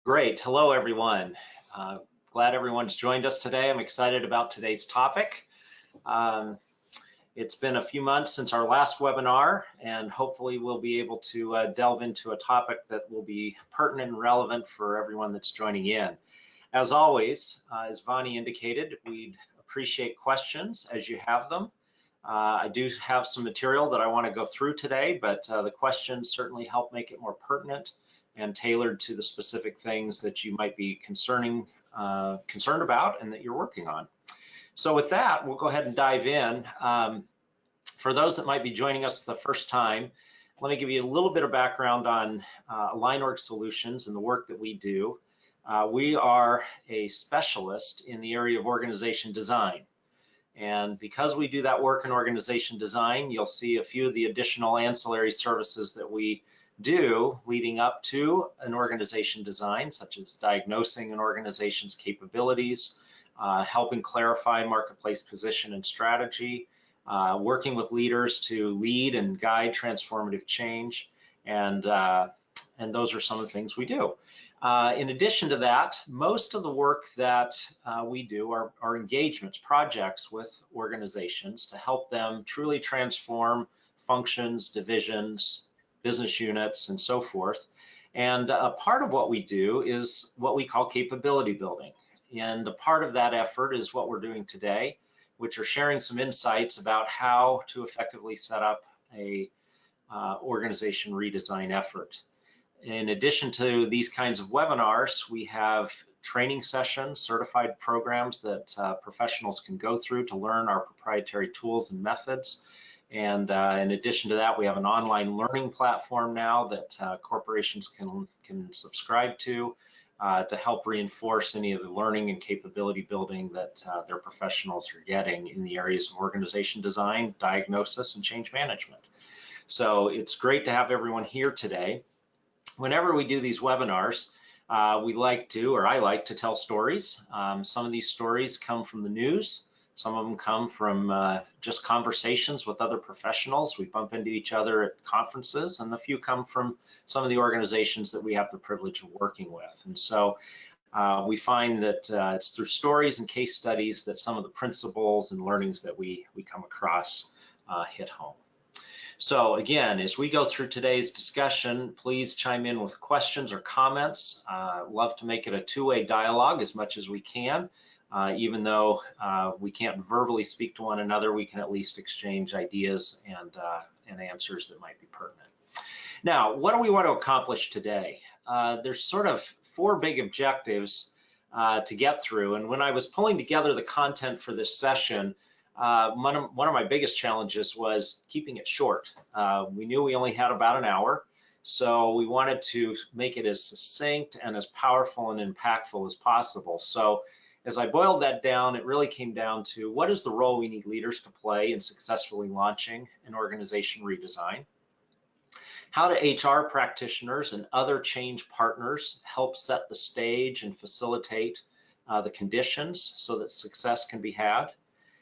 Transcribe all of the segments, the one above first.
Great. Hello, everyone. Glad everyone's joined us today. I'm excited about today's topic. Um, it's been a few months since our last webinar, and hopefully we'll be able to delve into a topic that will be pertinent and relevant for everyone that's joining in. As always, as Vani indicated, we'd appreciate questions as you have them. I do have some material that I want to go through today, but the questions certainly help make it more pertinent and tailored to the specific things that you might be concerned about and that you're working on. So with that, we'll go ahead and dive in. For those that might be joining us the first time, let me give you a little bit of background on AlignOrg Solutions and the work that we do. We are a specialist in the area of organization design. And because we do that work in organization design, you'll see a few of the additional ancillary services that we do leading up to an organization design, such as diagnosing an organization's capabilities, helping clarify marketplace position and strategy, working with leaders to lead and guide transformative change, and those are some of the things we do. In addition to that, most of the work that we do are engagements, projects with organizations to help them truly transform functions, divisions, business units, and so forth. And a part of what we do is what we call capability building. And a part of that effort is what we're doing today, which are sharing some insights about how to effectively set up a organization redesign effort. In addition to these kinds of webinars, we have training sessions, certified programs that professionals can go through to learn our proprietary tools and methods. And in addition to that, we have an online learning platform now that corporations can subscribe to help reinforce any of the learning and capability building that their professionals are getting in the areas of organization design, diagnosis, and change management. So it's great to have everyone here today. Whenever we do these webinars, I like to tell stories. Some of these stories come from the news. Some of them come from just conversations with other professionals. We bump into each other at conferences, and a few come from some of the organizations that we have the privilege of working with. And so we find that it's through stories and case studies that some of the principles and learnings that we come across hit home. So again, as we go through today's discussion, please chime in with questions or comments. Love to make it a two-way dialogue as much as we can. Even though we can't verbally speak to one another, we can at least exchange ideas and answers that might be pertinent. Now, what do we want to accomplish today? There's sort of four big objectives to get through. And when I was pulling together the content for this session, one of my biggest challenges was keeping it short. We knew we only had about an hour, so we wanted to make it as succinct and as powerful and impactful as possible. So as I boiled that down, it really came down to what is the role we need leaders to play in successfully launching an organization redesign? How do HR practitioners and other change partners help set the stage and facilitate the conditions so that success can be had?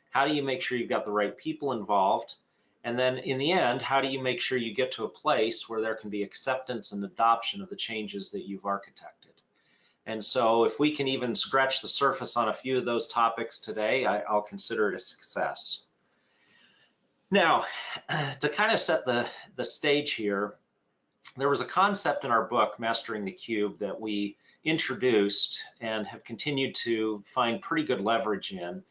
How do you make sure you've got the right people involved? And then in the end, how do you make sure you get to a place where there can be acceptance and adoption of the changes that you've architected? And so if we can even scratch the surface on a few of those topics today, I'll consider it a success. Now, to kind of set the stage here, there was a concept in our book, Mastering the Cube, that we introduced and have continued to find pretty good leverage in.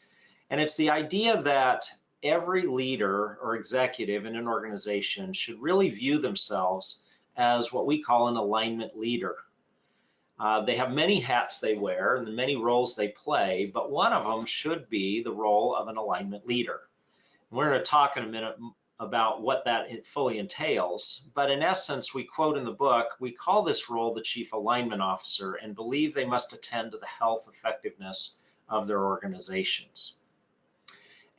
And it's the idea that every leader or executive in an organization should really view themselves as what we call an alignment leader. They have many hats they wear and many roles they play, but one of them should be the role of an alignment leader. We're going to talk in a minute about what that fully entails, but in essence, we quote in the book, we call this role the Chief Alignment Officer and believe they must attend to the health effectiveness of their organizations.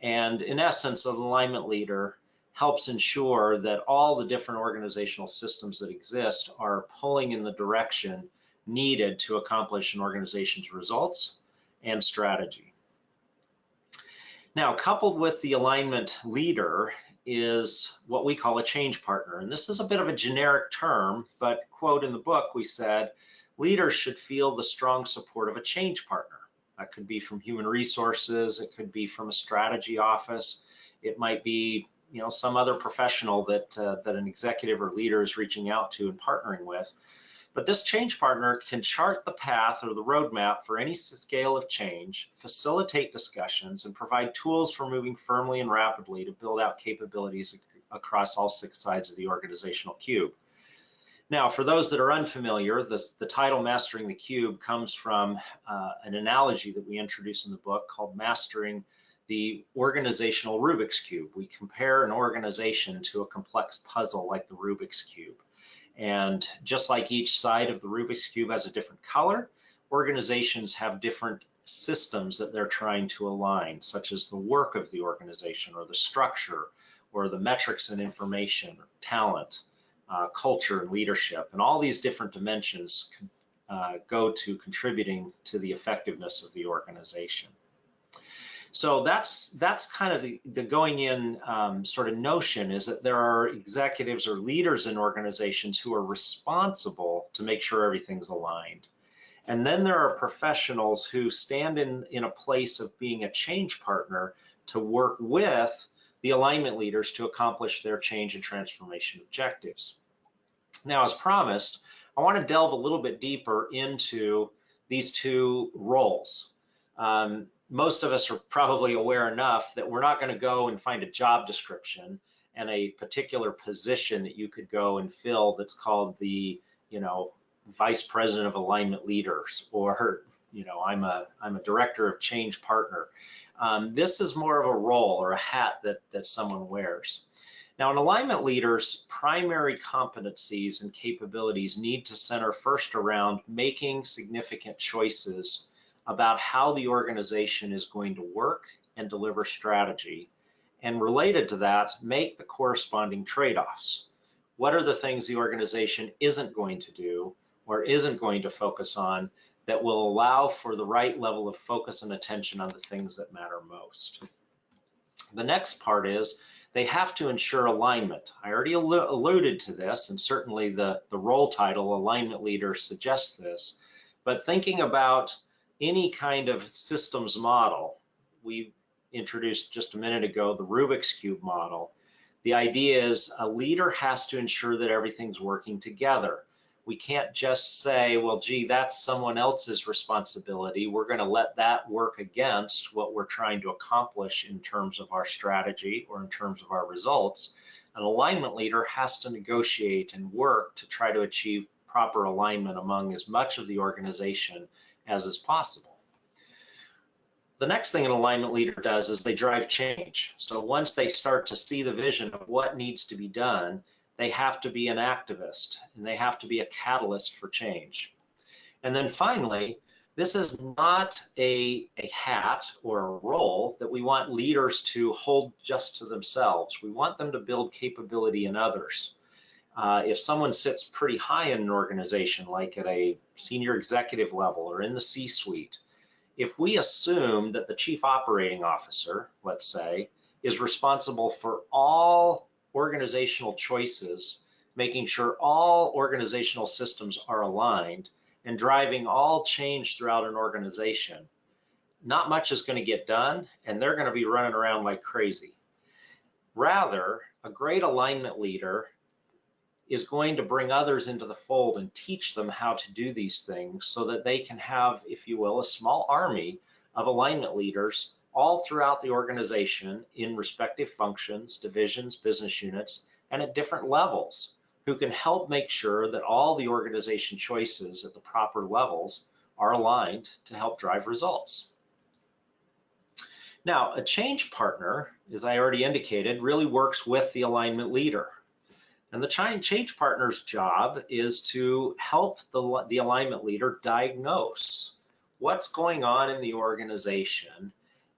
And in essence, an alignment leader helps ensure that all the different organizational systems that exist are pulling in the direction needed to accomplish an organization's results and strategy. Now, coupled with the alignment leader is what we call a change partner. And this is a bit of a generic term, but quote in the book, we said, leaders should feel the strong support of a change partner. That could be from human resources, it could be from a strategy office, it might be some other professional that an executive or leader is reaching out to and partnering with. But this change partner can chart the path or the roadmap for any scale of change, facilitate discussions, and provide tools for moving firmly and rapidly to build out capabilities across all 6 sides of the organizational cube. Now, for those that are unfamiliar, the title Mastering the Cube comes from an analogy that we introduce in the book called Mastering the Organizational Rubik's Cube. We compare an organization to a complex puzzle like the Rubik's Cube. And just like each side of the Rubik's Cube has a different color, organizations have different systems that they're trying to align, such as the work of the organization or the structure or the metrics and information, or talent, culture and leadership. And all these different dimensions go to contributing to the effectiveness of the organization. So that's kind of the going in sort of notion, is that there are executives or leaders in organizations who are responsible to make sure everything's aligned. And then there are professionals who stand in a place of being a change partner to work with the alignment leaders to accomplish their change and transformation objectives. Now, as promised, I want to delve a little bit deeper into these 2 roles. Most of us are probably aware enough that we're not going to go and find a job description and a particular position that you could go and fill that's called the, Vice President of Alignment Leaders, or, I'm a Director of Change Partner. This is more of a role or a hat that someone wears. Now, an alignment leader's primary competencies and capabilities need to center first around making significant choices about how the organization is going to work and deliver strategy, and related to that, make the corresponding trade-offs. What are the things the organization isn't going to do or isn't going to focus on that will allow for the right level of focus and attention on the things that matter most? The next part is they have to ensure alignment. I already alluded to this, and certainly the role title, Alignment Leader, suggests this, but thinking about any kind of systems model, we introduced just a minute ago the Rubik's Cube model. The idea is a leader has to ensure that everything's working together. We can't just say, well, gee, that's someone else's responsibility. We're going to let that work against what we're trying to accomplish in terms of our strategy or in terms of our results. An alignment leader has to negotiate and work to try to achieve proper alignment among as much of the organization as is possible. The next thing an alignment leader does is they drive change. So once they start to see the vision of what needs to be done, they have to be an activist and they have to be a catalyst for change. And then finally, this is not a hat or a role that we want leaders to hold just to themselves. We want them to build capability in others. If someone sits pretty high in an organization, like at a senior executive level or in the C-suite, if we assume that the chief operating officer, let's say, is responsible for all organizational choices, making sure all organizational systems are aligned, and driving all change throughout an organization, not much is going to get done, and they're going to be running around like crazy. Rather, a great alignment leader is going to bring others into the fold and teach them how to do these things so that they can have, if you will, a small army of alignment leaders all throughout the organization in respective functions, divisions, business units, and at different levels, who can help make sure that all the organization choices at the proper levels are aligned to help drive results. Now, a change partner, as I already indicated, really works with the alignment leader. And the change partner's job is to help the alignment leader diagnose what's going on in the organization,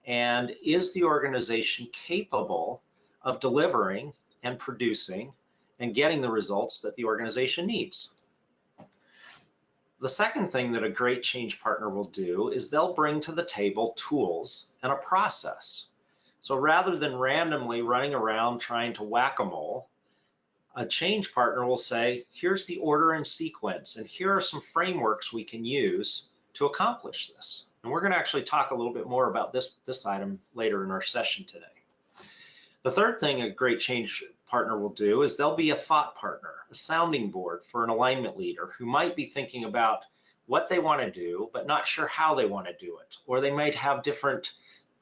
and is the organization capable of delivering and producing and getting the results that the organization needs. The second thing that a great change partner will do is they'll bring to the table tools and a process. So rather than randomly running around trying to whack-a-mole, a change partner will say, here's the order and sequence, and here are some frameworks we can use to accomplish this. And we're going to actually talk a little bit more about this item later in our session today. The third thing a great change partner will do is they'll be a thought partner, a sounding board for an alignment leader who might be thinking about what they want to do, but not sure how they want to do it. Or they might have different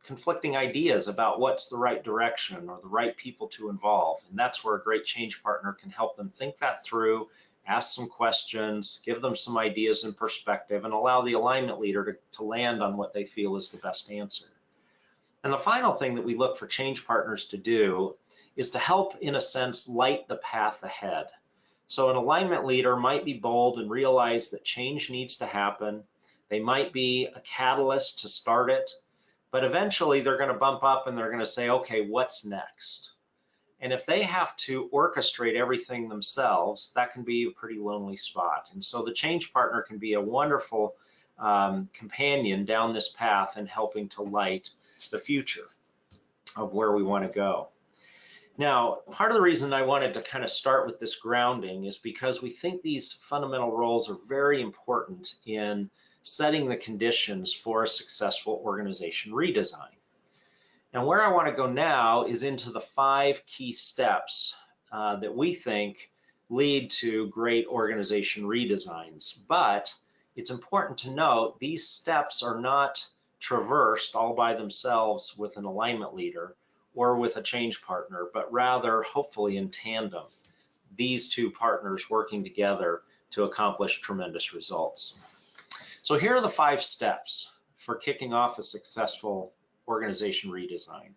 conflicting ideas about what's the right direction or the right people to involve. And that's where a great change partner can help them think that through, ask some questions, give them some ideas and perspective, and allow the alignment leader to land on what they feel is the best answer. And the final thing that we look for change partners to do is to help, in a sense, light the path ahead. So an alignment leader might be bold and realize that change needs to happen. They might be a catalyst to start it, but eventually they're going to bump up and they're going to say, okay, what's next? And if they have to orchestrate everything themselves, that can be a pretty lonely spot. And so the change partner can be a wonderful companion down this path and helping to light the future of where we want to go. Now, part of the reason I wanted to kind of start with this grounding is because we think these fundamental roles are very important in setting the conditions for a successful organization redesign. And where I want to go now is into the 5 key steps that we think lead to great organization redesigns. But it's important to note these steps are not traversed all by themselves with an alignment leader or with a change partner, but rather hopefully in tandem, these two partners working together to accomplish tremendous results. So here are the 5 steps for kicking off a successful organization redesign.